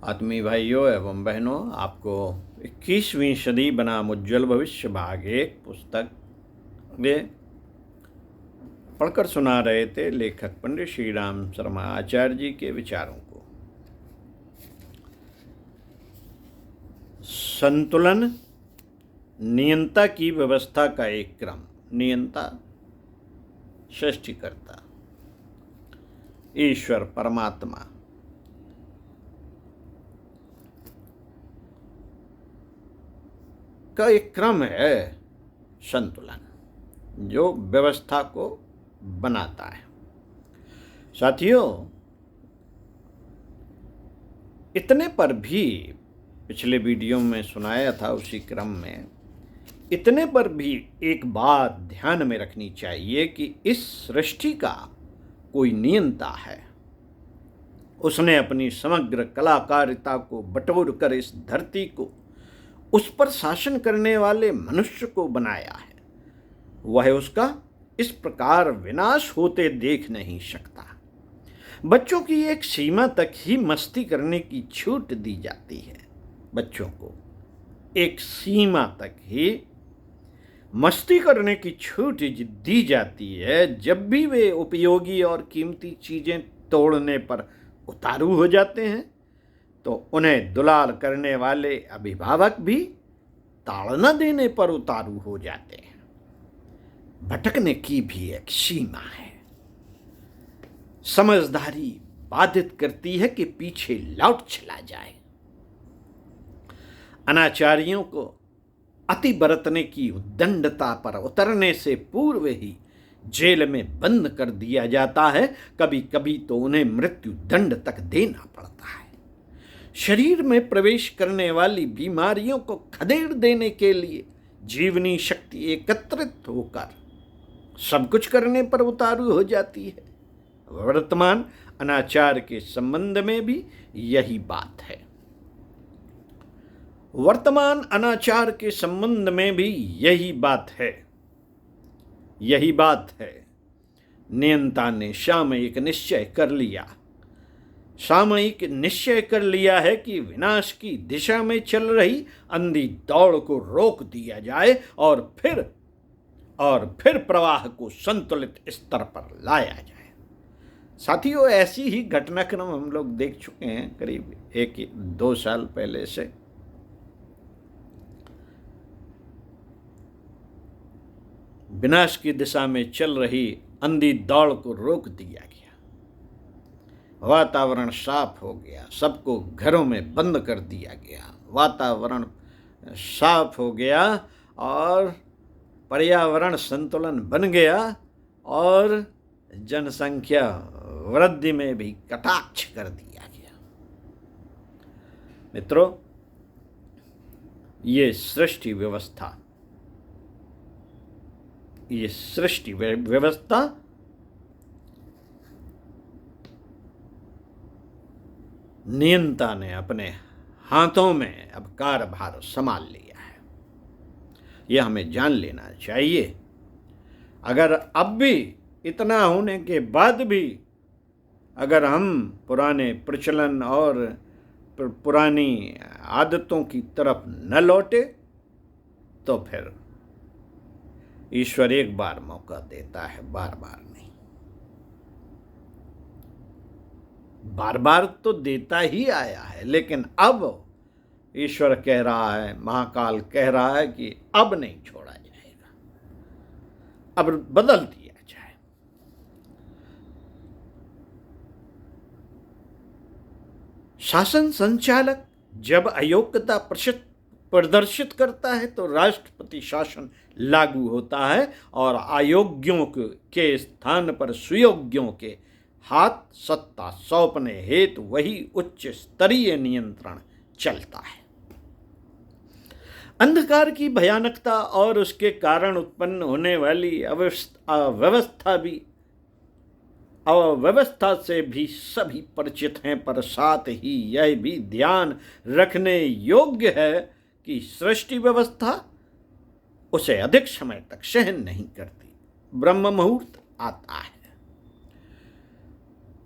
आत्मीय भाइयों एवं बहनों, आपको 21वीं सदी बनाम उज्ज्वल भविष्य भाग 1 पुस्तक में पढ़कर सुना रहे थे लेखक पंडित श्री राम शर्मा आचार्य जी के विचारों को। संतुलन नियंता की व्यवस्था का एक क्रम। नियंता सृष्टिकर्ता ईश्वर परमात्मा का एक क्रम है संतुलन, जो व्यवस्था को बनाता है। साथियों, इतने पर भी पिछले वीडियो में सुनाया था, उसी क्रम में इतने पर भी एक बात ध्यान में रखनी चाहिए कि इस सृष्टि का कोई नियंता है। उसने अपनी समग्र कलाकारिता को बटोर कर इस धरती को, उस पर शासन करने वाले मनुष्य को बनाया है। वह उसका इस प्रकार विनाश होते देख नहीं सकता। बच्चों की एक सीमा तक ही मस्ती करने की छूट दी जाती है। बच्चों को एक सीमा तक ही मस्ती करने की छूट दी जाती है। जब भी वे उपयोगी और कीमती चीजें तोड़ने पर उतारू हो जाते हैं, तो उन्हें दुलार करने वाले अभिभावक भी ताड़ना देने पर उतारू हो जाते हैं। भटकने की भी एक सीमा है। समझदारी बाधित करती है कि पीछे लौट चला जाए। अनाचारियों को अति बरतने की उद्दंडता पर उतरने से पूर्व ही जेल में बंद कर दिया जाता है। कभी कभी तो उन्हें मृत्यु दंड तक देना पड़ता है। शरीर में प्रवेश करने वाली बीमारियों को खदेड़ देने के लिए जीवनी शक्ति एकत्रित होकर सब कुछ करने पर उतारू हो जाती है। वर्तमान अनाचार के संबंध में भी यही बात है। वर्तमान अनाचार के संबंध में भी यही बात है। यही बात है। नियंता ने सामयिक निश्चय कर लिया। सामयिक निश्चय कर लिया है कि विनाश की दिशा में चल रही अंधी दौड़ को रोक दिया जाए और फिर प्रवाह को संतुलित स्तर पर लाया जाए। साथियों, ऐसी ही घटनाक्रम हम लोग देख चुके हैं करीब 1-2 साल पहले से। विनाश की दिशा में चल रही अंधी दौड़ को रोक दिया गया। वातावरण साफ हो गया। सबको घरों में बंद कर दिया गया। वातावरण साफ हो गया और पर्यावरण संतुलन बन गया और जनसंख्या वृद्धि में भी कटाक्ष कर दिया गया। मित्रों, ये सृष्टि व्यवस्था नियंता ने अपने हाथों में अब कार्यभार संभाल लिया है। यह हमें जान लेना चाहिए। अगर अब भी इतना होने के बाद भी अगर हम पुराने प्रचलन और पुरानी आदतों की तरफ न लौटे, तो फिर ईश्वर एक बार मौका देता है, बार बार नहीं। बार बार तो देता ही आया है, लेकिन अब ईश्वर कह रहा है, महाकाल कह रहा है कि अब नहीं छोड़ा जाएगा, अब बदल दिया जाए। शासन संचालक जब अयोग्यता प्रदर्शित करता है तो राष्ट्रपति शासन लागू होता है और अयोग्यों के स्थान पर सुयोग्यों के हाथ सत्ता सौंपने हेतु वही उच्च स्तरीय नियंत्रण चलता है। अंधकार की भयानकता और उसके कारण उत्पन्न होने वाली अव्यवस्था से भी सभी परिचित हैं, पर साथ ही यह भी ध्यान रखने योग्य है कि सृष्टि व्यवस्था उसे अधिक समय तक सहन नहीं करती। ब्रह्म मुहूर्त आता है।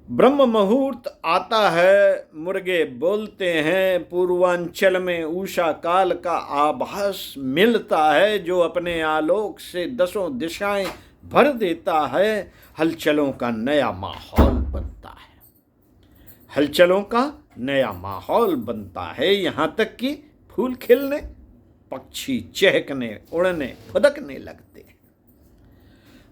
ब्रह्म मुहूर्त आता है, मुर्गे बोलते हैं, पूर्वांचल में उषा काल का आभास मिलता है जो अपने आलोक से दसों दिशाएं भर देता है। हलचलों का नया माहौल बनता है, हलचलों का नया माहौल बनता है, यहाँ तक कि फूल खिलने, पक्षी चहकने, उड़ने, फुदकने लगते हैं।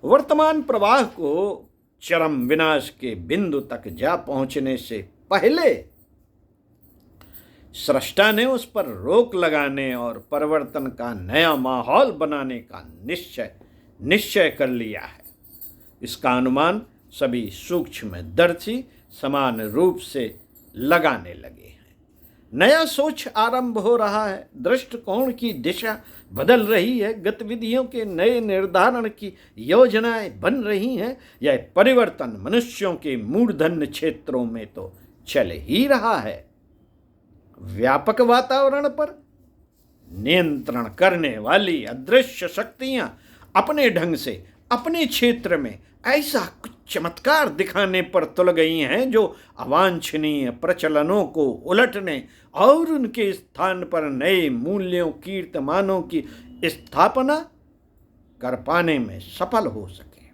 वर्तमान प्रवाह को चरम विनाश के बिंदु तक जा पहुंचने से पहले सृष्टा ने उस पर रोक लगाने और परिवर्तन का नया माहौल बनाने का निश्चय कर लिया है। इसका अनुमान सभी सूक्ष्मदर्शी समान रूप से लगाने लगे हैं। नया सोच आरंभ हो रहा है, दृष्टिकोण की दिशा बदल रही है, गतिविधियों के नए निर्धारण की योजनाएं बन रही हैं। यह परिवर्तन मनुष्यों के मूर्धन्य क्षेत्रों में तो चल ही रहा है, व्यापक वातावरण पर नियंत्रण करने वाली अदृश्य शक्तियां अपने ढंग से अपने क्षेत्र में ऐसा कुछ चमत्कार दिखाने पर तुल गई हैं जो अवांछनीय प्रचलनों को उलटने और उनके स्थान पर नए मूल्यों, कीर्तिमानों की स्थापना कर पाने में सफल हो सके।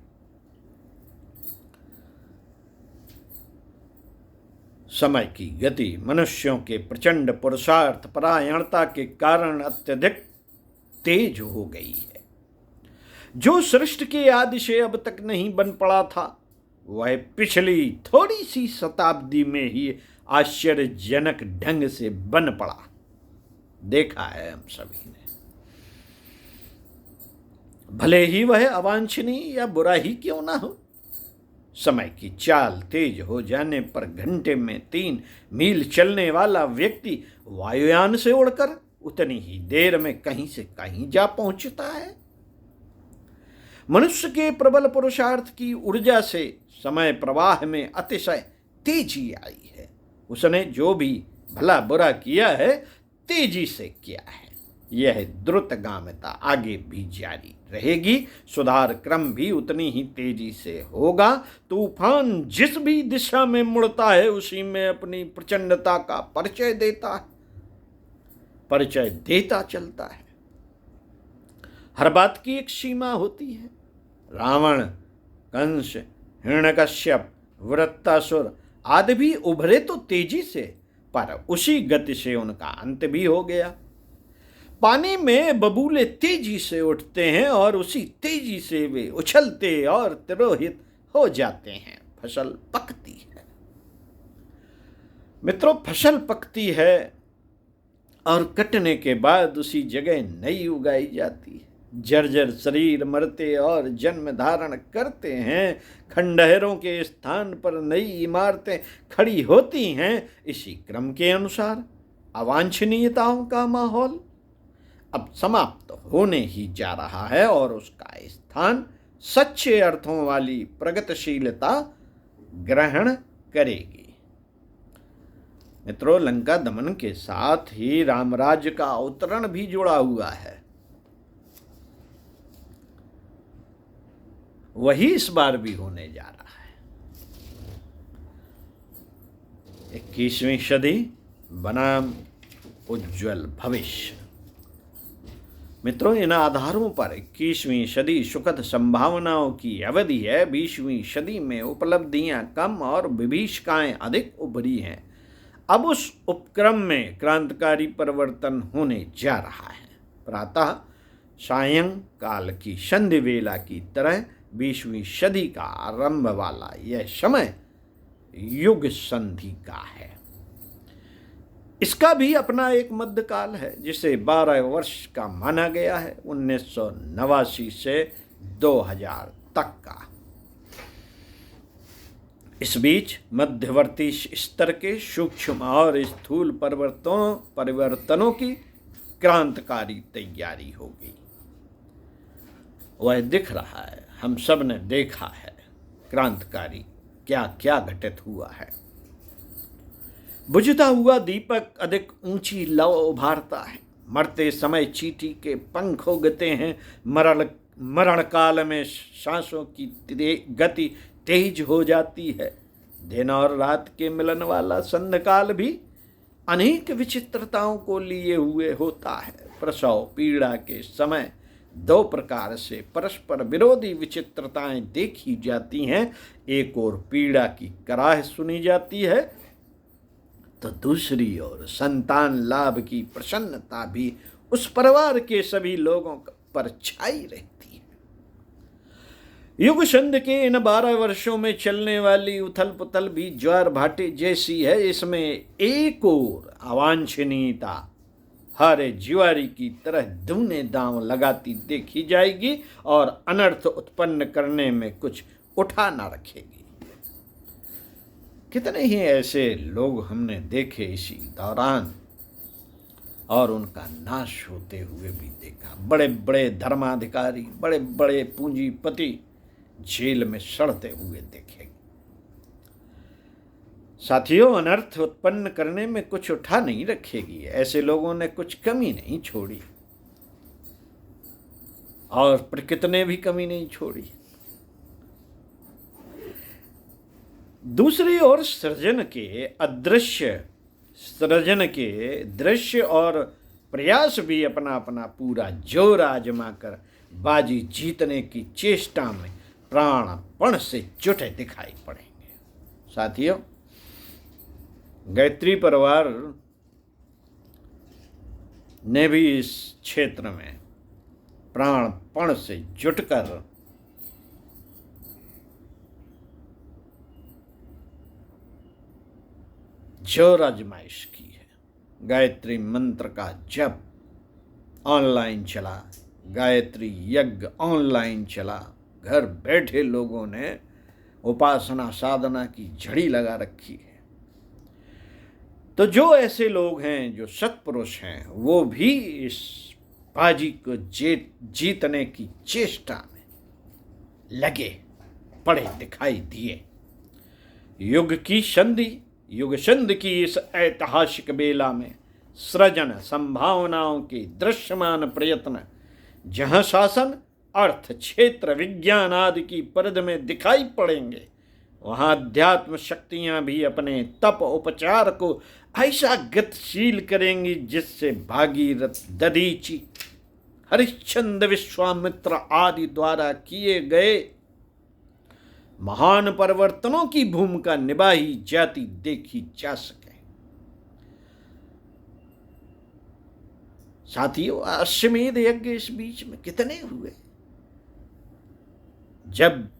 समय की गति मनुष्यों के प्रचंड पुरुषार्थ परायणता के कारण अत्यधिक तेज हो गई है। जो सृष्टि के आदि से अब तक नहीं बन पड़ा था, वह पिछली थोड़ी सी शताब्दी में ही आश्चर्यजनक ढंग से बन पड़ा। देखा है हम सभी ने, भले ही वह अवांछनीय या बुरा ही क्यों ना हो। समय की चाल तेज हो जाने पर घंटे में 3 मील चलने वाला व्यक्ति वायुयान से उड़कर उतनी ही देर में कहीं से कहीं जा पहुंचता है। मनुष्य के प्रबल पुरुषार्थ की ऊर्जा से समय प्रवाह में अतिशय तेजी आई है। उसने जो भी भला बुरा किया है, तेजी से किया है। यह द्रुतगामिता आगे भी जारी रहेगी, सुधार क्रम भी उतनी ही तेजी से होगा। तूफान जिस भी दिशा में मुड़ता है, उसी में अपनी प्रचंडता का परिचय देता चलता है। हर बात की एक सीमा होती है। रावण, कंस, हिरण्यकश्यप, वृत्तासुर आदि भी उभरे तो तेजी से, पर उसी गति से उनका अंत भी हो गया। पानी में बबूले तेजी से उठते हैं और उसी तेजी से वे उछलते और तिरोहित हो जाते हैं। फसल पकती है मित्रों, फसल पकती है और कटने के बाद उसी जगह नई उगाई जाती है। जर्जर शरीर मरते और जन्म धारण करते हैं, खंडहरों के स्थान पर नई इमारतें खड़ी होती हैं। इसी क्रम के अनुसार अवांछनीयताओं का माहौल अब समाप्त होने ही जा रहा है और उसका स्थान सच्चे अर्थों वाली प्रगतिशीलता ग्रहण करेगी। मित्रों, लंका दमन के साथ ही रामराज्य का अवतरण भी जुड़ा हुआ है। वही इस बार भी होने जा रहा है। 21वीं सदी बनाम उज्जवल भविष्य। मित्रों, इन आधारों पर 21वीं सदी सुखद संभावनाओं की अवधि है। 20वीं सदी में उपलब्धियां कम और विभीषिकाएं अधिक उभरी हैं। अब उस उपक्रम में क्रांतिकारी परिवर्तन होने जा रहा है। प्रातः सायंकाल की संधि वेला की तरह 20वीं सदी का आरंभ वाला यह समय युग संधि का है। इसका भी अपना एक मध्यकाल है जिसे 12 वर्ष का माना गया है, 1989 से 2000 तक का। इस बीच मध्यवर्ती स्तर के सूक्ष्म और स्थूल परिवर्तनों की क्रांतिकारी तैयारी होगी। वह दिख रहा है, हम सब ने देखा है क्रांतिकारी क्या क्या घटित हुआ है। बुझता हुआ दीपक अधिक ऊंची लौ उभारता है। मरते समय चींटी के पंख उगते हैं। मरण काल में सांसों की गति तेज हो जाती है। दिन और रात के मिलन वाला संध्याकाल भी अनेक विचित्रताओं को लिए हुए होता है। प्रसव पीड़ा के समय दो प्रकार से परस्पर विरोधी विचित्रताएं देखी जाती हैं। एक ओर पीड़ा की कराह सुनी जाती है तो दूसरी ओर संतान लाभ की प्रसन्नता भी उस परिवार के सभी लोगों पर छाई रहती है। युग संध के इन 12 वर्षों में चलने वाली उथल पुथल भी ज्वार भाटे जैसी है। इसमें एक ओर अवांछनीयता हरे ज्वारी की तरह दूने दांव लगाती देखी जाएगी और अनर्थ उत्पन्न करने में कुछ उठा ना रखेगी। कितने ही ऐसे लोग हमने देखे इसी दौरान और उनका नाश होते हुए भी देखा। बड़े बड़े धर्माधिकारी, बड़े बड़े पूंजीपति जेल में सड़ते हुए देखे। साथियों, अनर्थ उत्पन्न करने में कुछ उठा नहीं रखेगी। ऐसे लोगों ने कुछ कमी नहीं छोड़ी और प्रकृति ने भी कमी नहीं छोड़ी। दूसरी ओर सृजन के दृश्य और प्रयास भी अपना अपना पूरा जोर आजमा कर बाजी जीतने की चेष्टा में प्राणपण से जुटे दिखाई पड़ेंगे। साथियों, गायत्री परिवार ने भी इस क्षेत्र में प्राणपण से जुटकर जोर आजमाइश की है। गायत्री मंत्र का जप ऑनलाइन चला, गायत्री यज्ञ ऑनलाइन चला। घर बैठे लोगों ने उपासना साधना की झड़ी लगा रखी है। तो जो ऐसे लोग हैं, जो सत्पुरुष हैं, वो भी इस बाजी को जीतने की चेष्टा में लगे पड़े दिखाई दिए। युग संधि की इस ऐतिहासिक बेला में सृजन संभावनाओं के दृश्यमान प्रयत्न जहां शासन, अर्थ, क्षेत्र, विज्ञान आदि की परिध में दिखाई पड़ेंगे, वहां अध्यात्म शक्तियां भी अपने तप उपचार को ऐसा गतिशील करेंगी जिससे भागीरथ, दधीचि, हरिश्चंद्र, विश्वामित्र आदि द्वारा किए गए महान परिवर्तनों की भूमिका निभाई जाती देखी जा सके। साथियों, अश्वमेध यज्ञ इस बीच में कितने हुए। जब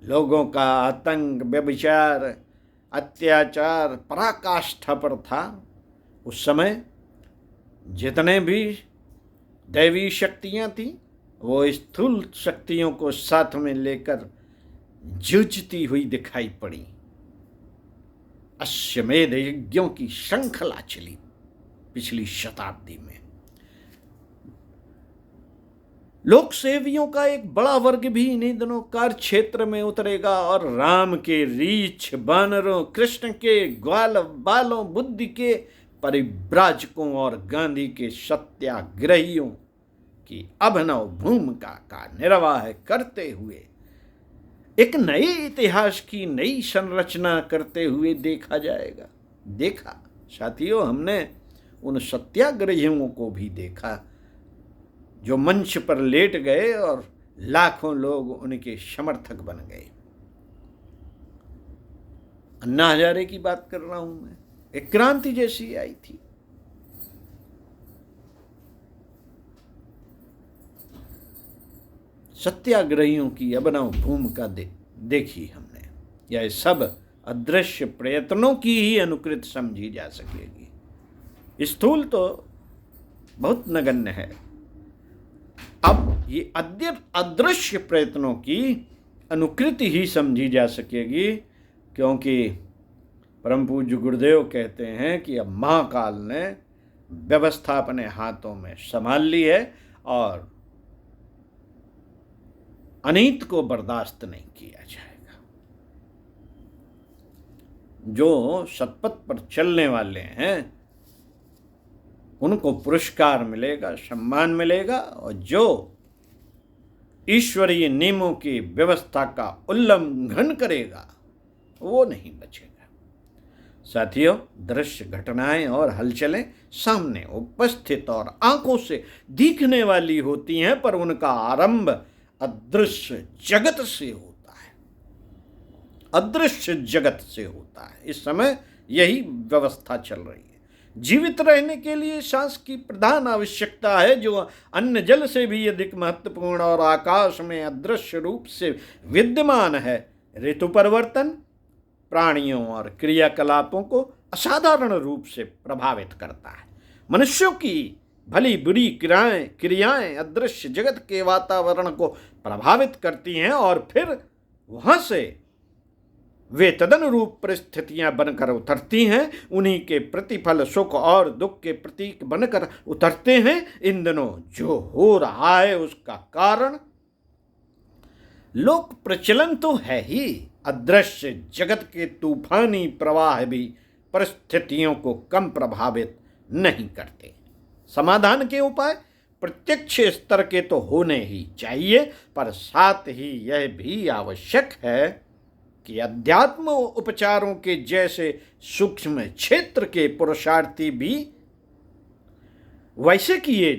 लोगों का आतंक, व्यभिचार, अत्याचार पराकाष्ठा पर था, उस समय जितने भी दैवी शक्तियां थीं, वो स्थूल शक्तियों को साथ में लेकर जूझती हुई दिखाई पड़ी। अश्वमेध यज्ञों की श्रृंखला चली पिछली शताब्दी में। लोक सेवियों का एक बड़ा वर्ग भी इन्हीं दिनों कार्य क्षेत्र में उतरेगा और राम के रीछ बानरों, कृष्ण के ग्वाल बालों, बुद्धि के परिव्राजकों और गांधी के सत्याग्रहियों की अभिनव भूमिका का निर्वाह करते हुए एक नए इतिहास की नई संरचना करते हुए देखा जाएगा। देखा साथियों, हमने उन सत्याग्रहियों को भी देखा जो मंच पर लेट गए और लाखों लोग उनके समर्थक बन गए। अन्ना हजारे की बात कर रहा हूं मैं। एक क्रांति जैसी आई थी। सत्याग्रहियों की अभिनव भूमिका देखी हमने। यह सब अदृश्य प्रयत्नों की ही अनुकृत समझी जा सकेगी। स्थूल तो बहुत नगण्य है। अब ये अदृश्य प्रयत्नों की अनुकृति ही समझी जा सकेगी, क्योंकि परम पूज्य गुरुदेव कहते हैं कि अब महाकाल ने व्यवस्था अपने हाथों में संभाल ली है और अनीत को बर्दाश्त नहीं किया जाएगा। जो सतपथ पर चलने वाले हैं उनको पुरस्कार मिलेगा, सम्मान मिलेगा, और जो ईश्वरीय नियमों की व्यवस्था का उल्लंघन करेगा वो नहीं बचेगा। साथियों, दृश्य घटनाएं और हलचलें सामने उपस्थित और आंखों से दिखने वाली होती हैं, पर उनका आरंभ अदृश्य जगत से होता है। अदृश्य जगत से होता है। इस समय यही व्यवस्था चल रही है। जीवित रहने के लिए सांस की प्रधान आवश्यकता है, जो अन्न जल से भी अधिक महत्वपूर्ण और आकाश में अदृश्य रूप से विद्यमान है। ऋतु परिवर्तन प्राणियों और क्रियाकलापों को असाधारण रूप से प्रभावित करता है। मनुष्यों की भली बुरी क्रियाएं अदृश्य जगत के वातावरण को प्रभावित करती हैं और फिर वहां से वे तदनुरूप परिस्थितियां बनकर उतरती हैं। उन्हीं के प्रतिफल सुख और दुख के प्रतीक बनकर उतरते हैं। इन दिनों जो हो रहा है उसका कारण लोक प्रचलन तो है ही, अदृश्य जगत के तूफानी प्रवाह भी परिस्थितियों को कम प्रभावित नहीं करते। समाधान के उपाय प्रत्यक्ष स्तर के तो होने ही चाहिए, पर साथ ही यह भी आवश्यक है कि अध्यात्म उपचारों के जैसे सूक्ष्म क्षेत्र के पुरुषार्थी भी वैसे किए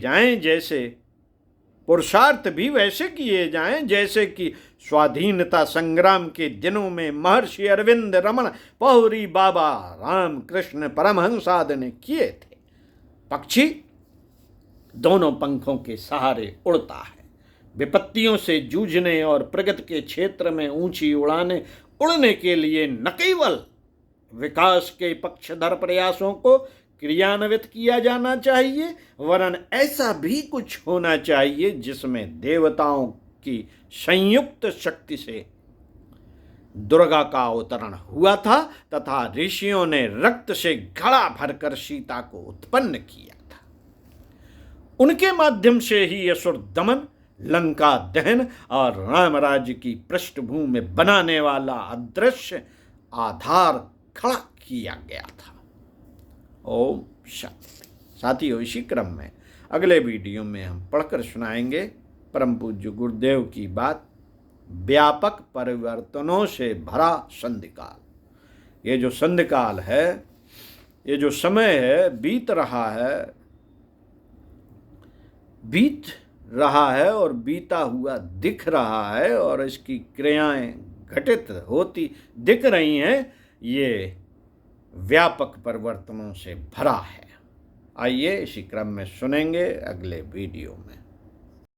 जाएं जैसे कि स्वाधीनता संग्राम के दिनों में महर्षि अरविंद, रमण, पहुरी बाबा, रामकृष्ण परमहंस आदि ने किए थे। पक्षी दोनों पंखों के सहारे उड़ता है। विपत्तियों से जूझने और प्रगति के क्षेत्र में ऊंची उड़ाने उड़ने के लिए न केवल विकास के पक्षधर प्रयासों को क्रियान्वित किया जाना चाहिए, वरन ऐसा भी कुछ होना चाहिए जिसमें देवताओं की संयुक्त शक्ति से दुर्गा का अवतरण हुआ था तथा ऋषियों ने रक्त से घड़ा भरकर सीता को उत्पन्न किया था। उनके माध्यम से ही असुर दमन, लंका दहन और राम राज्य की पृष्ठभूमि बनाने वाला अदृश्य आधार खड़ा किया गया था। ओम शांति। साथियों, इसी क्रम में अगले वीडियो में हम पढ़कर सुनाएंगे परम पूज्य गुरुदेव की बात, व्यापक परिवर्तनों से भरा संधिकाल। ये जो संधिकाल है, ये जो समय है, बीत रहा है और बीता हुआ दिख रहा है और इसकी क्रियाएं घटित होती दिख रही हैं। ये व्यापक परिवर्तनों से भरा है। आइए इसी क्रम में सुनेंगे अगले वीडियो में।